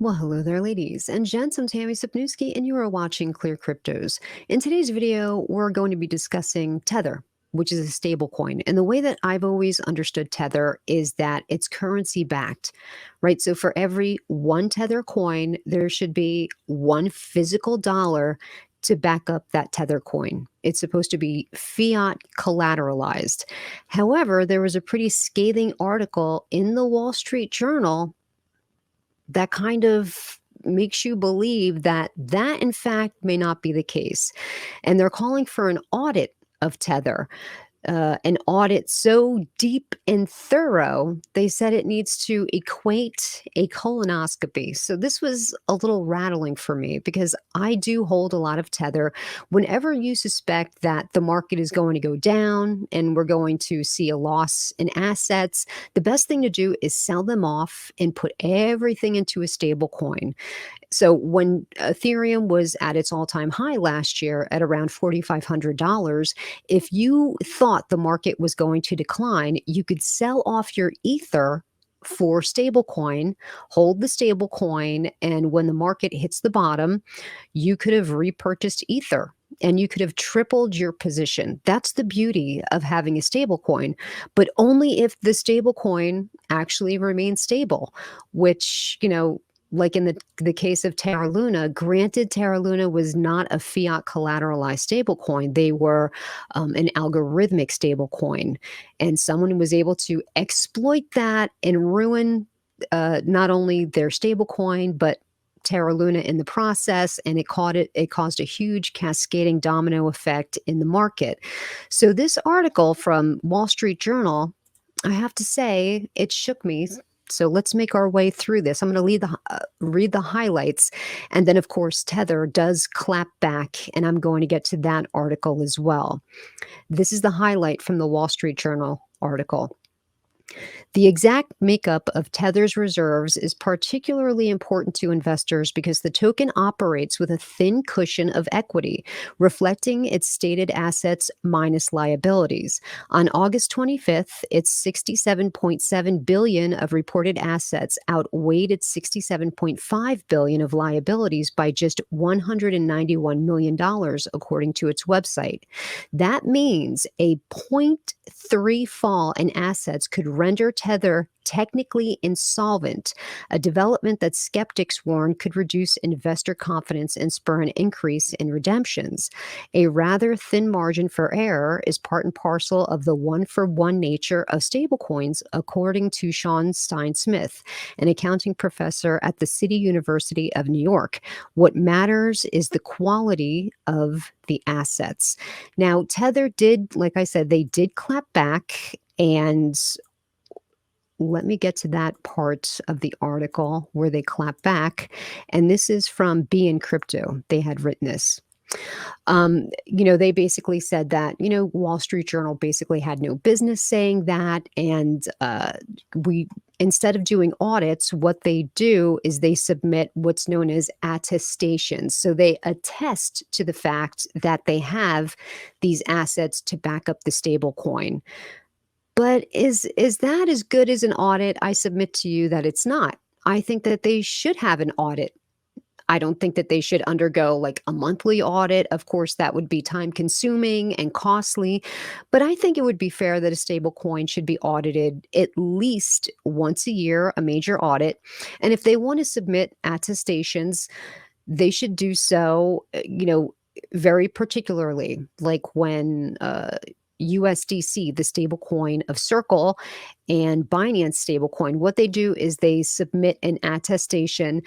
Well, hello there, ladies and gents. I'm Tammy Sipnewski, and you are watching Clear Cryptos. In today's video, we're going to be discussing Tether, which is a stable coin. And the way that I've always understood Tether is that it's currency backed, right? So for every one Tether coin, there should be one physical dollar to back up that Tether coin. It's supposed to be fiat collateralized. However, there was a pretty scathing article in the Wall Street Journal that kind of makes you believe that in fact may not be the case. And they're calling for an audit of Tether, an audit so deep and thorough, they said it needs to equate a colonoscopy. So this was a little rattling for me because I do hold a lot of Tether. Whenever you suspect that the market is going to go down and we're going to see a loss in assets, the best thing to do is sell them off and put everything into a stable coin. So when Ethereum was at its all-time high last year at around $4,500, if you thought the market was going to decline, you could sell off your Ether for stablecoin, hold the stablecoin, and when the market hits the bottom, you could have repurchased Ether and you could have tripled your position. That's the beauty of having a stablecoin, but only if the stablecoin actually remains stable, which, like in the case of Terra Luna, granted, Terra Luna was not a fiat collateralized stablecoin. They were an algorithmic stablecoin. And someone was able to exploit that and ruin not only their stablecoin, but Terra Luna in the process, and it caused a huge cascading domino effect in the market. So this article from Wall Street Journal, I have to say, it shook me. So let's make our way through this. I'm going to read the highlights. And then, of course, Tether does clap back, and I'm going to get to that article as well. This is the highlight from the Wall Street Journal article. The exact makeup of Tether's reserves is particularly important to investors because the token operates with a thin cushion of equity, reflecting its stated assets minus liabilities. On August 25th, its 67.7 billion of reported assets outweighed its 67.5 billion of liabilities by just $191 million, according to its website. That means a 0.3 fall in assets could render Tether technically insolvent, a development that skeptics warn could reduce investor confidence and spur an increase in redemptions. A rather thin margin for error is part and parcel of the one-for-one nature of stablecoins, according to Sean Stein-Smith, an accounting professor at the City University of New York. What matters is the quality of the assets. Now, Tether did, like I said, they did clap back, and let me get to that part of the article where they clap back. And this is from Be Crypto. They had written this. They basically said that, Wall Street Journal basically had no business saying that. And instead of doing audits, what they do is they submit what's known as attestations. So they attest to the fact that they have these assets to back up the stable coin. But is that as good as an audit? I submit to you that it's not. I think that they should have an audit. I don't think that they should undergo like a monthly audit. Of course, that would be time consuming and costly, but I think it would be fair that a stable coin should be audited at least once a year, a major audit. And if they want to submit attestations, they should do so, very particularly, like when USDC, the stablecoin of Circle, and Binance stablecoin, what they do is they submit an attestation,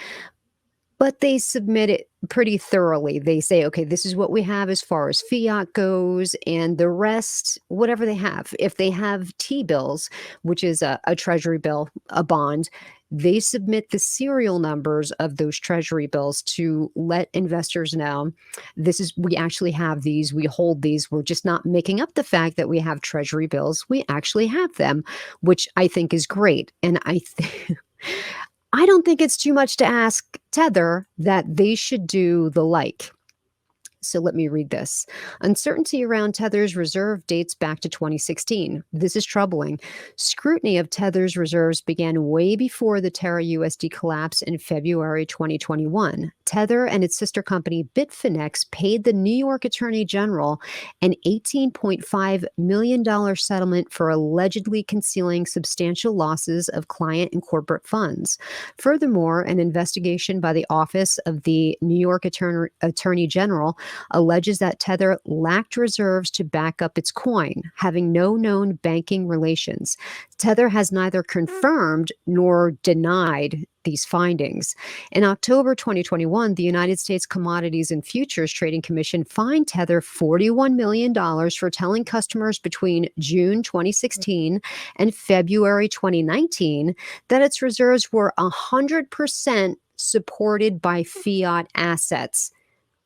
but they submit it pretty thoroughly. They say, okay, this is what we have as far as fiat goes, and the rest, whatever they have. If they have T-bills, which is a treasury bill, a bond, they submit the serial numbers of those treasury bills to let investors know we actually have these, we hold these, we're just not making up the fact that we have treasury bills, we actually have them, which I think is great. And I don't think it's too much to ask Tether that they should do the like. So let me read this. Uncertainty around Tether's reserve dates back to 2016. This is troubling. Scrutiny of Tether's reserves began way before the Terra USD collapse in February 2021. Tether and its sister company Bitfinex paid the New York Attorney General an $18.5 million settlement for allegedly concealing substantial losses of client and corporate funds. Furthermore, an investigation by the Office of the New York Attorney General alleges that Tether lacked reserves to back up its coin, having no known banking relations. Tether has neither confirmed nor denied these findings. In October 2021, the United States Commodities and Futures Trading Commission fined Tether $41 million for telling customers between June 2016 and February 2019 that its reserves were 100% supported by fiat assets.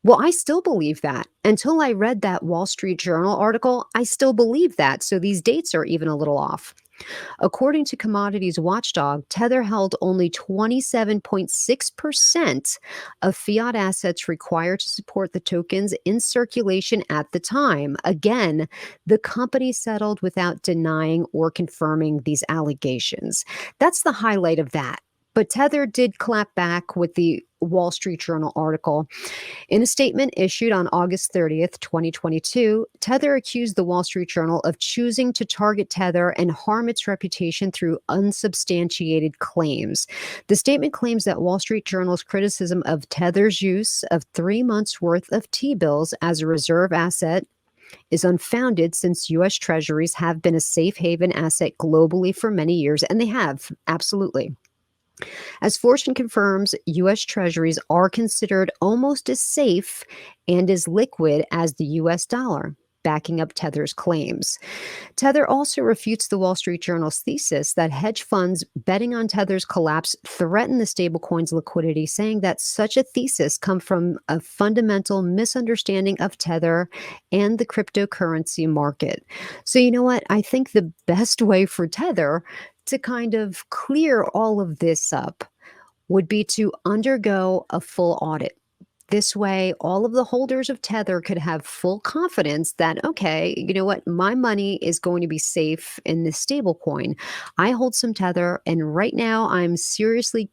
Well, I still believe that. Until I read that Wall Street Journal article, I still believe that. So these dates are even a little off. According to Commodities Watchdog, Tether held only 27.6% of fiat assets required to support the tokens in circulation at the time. Again, the company settled without denying or confirming these allegations. That's the highlight of that. But Tether did clap back with the Wall Street Journal article. In a statement issued on August 30th, 2022, Tether accused the Wall Street Journal of choosing to target Tether and harm its reputation through unsubstantiated claims. The statement claims that Wall Street Journal's criticism of Tether's use of 3 months' worth of T-bills as a reserve asset is unfounded, since U.S. Treasuries have been a safe haven asset globally for many years, and they have, absolutely. As Fortune confirms, U.S. Treasuries are considered almost as safe and as liquid as the U.S. dollar, backing up Tether's claims. Tether also refutes the Wall Street Journal's thesis that hedge funds betting on Tether's collapse threaten the stablecoin's liquidity, saying that such a thesis comes from a fundamental misunderstanding of Tether and the cryptocurrency market. So you know what? I think the best way for Tether to kind of clear all of this up would be to undergo a full audit. This way, all of the holders of Tether could have full confidence that, okay, you know what, my money is going to be safe in this stable coin. I hold some Tether, and right now I'm seriously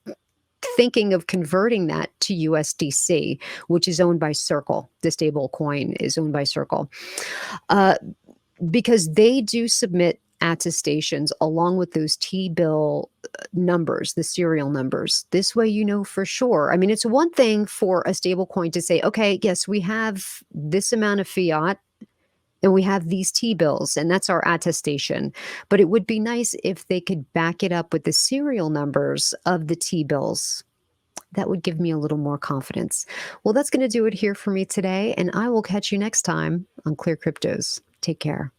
thinking of converting that to USDC, which is owned by Circle. The stable coin is owned by Circle. Because they do submit attestations along with those T-bill numbers, the serial numbers. This way, you know for sure. I mean, it's one thing for a stable coin to say, okay, yes, we have this amount of fiat and we have these T-bills, and that's our attestation. But it would be nice if they could back it up with the serial numbers of the T-bills. That would give me a little more confidence. Well, that's going to do it here for me today, and I will catch you next time on Clear Cryptos. Take care.